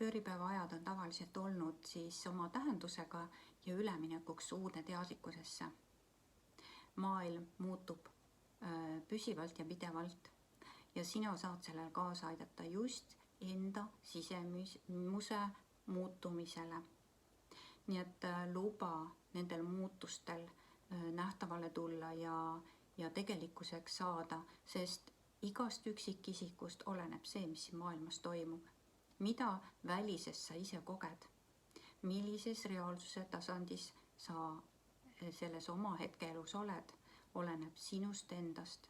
pööripäeva ajad on tavaliselt olnud siis oma tähendusega ja üleminekuks uude teadlikkusesse. Maailm muutub püsivalt ja pidevalt ja sina saad sellel kaasa aidata just enda sisemuse muutumisele. Nii et luba nendel muutustel nähtavale tulla ja tegelikkuseks saada, sest igast üksikisikust oleneb see, mis siin maailmas toimub. Mida välises sa ise koged? Millises reaalsuse tasandis sa selles oma hetkeelus oled, oleneb sinust endast,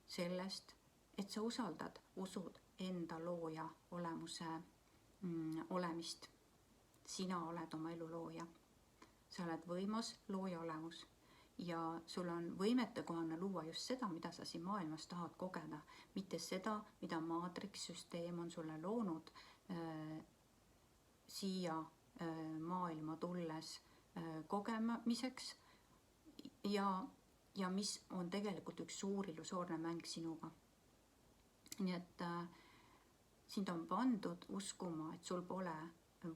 sellest, et sa usud enda looja olemuse olemist. Sina oled oma elu looja. Sa oled võimas looja olemus ja sul on võimetekohane luua just seda, mida sa siin maailmas tahad kogeda, mitte seda, mida maatrikssüsteem on sulle loonud siia maailma tulles kogemiseks ja mis on tegelikult üks suur illusoorne mäng sinuga. Nii et sind on pandud uskuma, et sul pole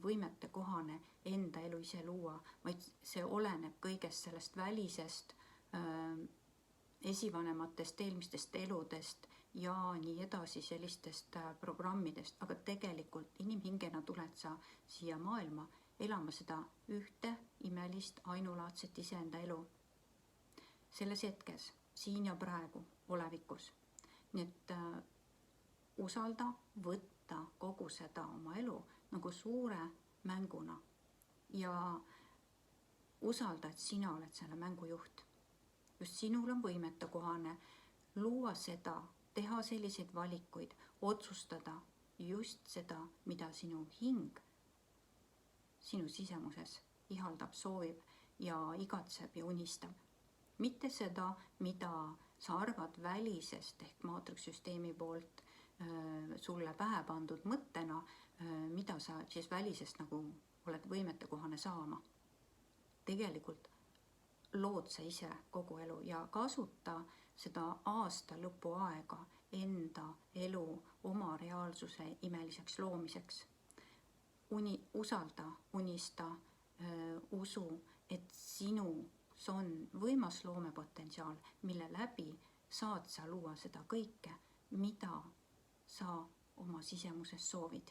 võimete kohane enda elu ise luua, vaid see oleneb kõigest sellest välisest, esivanematest, eelmistest eludest ja nii edasi sellistest programmidest, aga tegelikult inimhingena tuled sa siia maailma elama seda ühte imelist, ainulaadset iseenda elu. Selles hetkes, siin ja praegu, olevikus. Nii et usalda, võtta kogu seda oma elu nagu suure mänguna ja usalda, et sina oled selle mängu juht. Just sinul on võimetekohane luua seda, teha selliseid valikuid, otsustada just seda, mida sinu hing sinu sisemuses ihaldab, soovib ja igatseb ja unistab. Mitte seda, mida sa arvad välisest ehk maatrikssüsteemi poolt sulle pähe pandud mõttena, mida sa siis välisest nagu oled võimetekohane saama. Tegelikult lood sa ise kogu elu ja kasuta seda aasta lõpu aega enda elu oma reaalsuse imeliseks loomiseks. Usalda, unista, usu, et sinus on võimas loomepotentsiaal, mille läbi saad sa luua seda kõike, mida sa oma sisemuses soovid.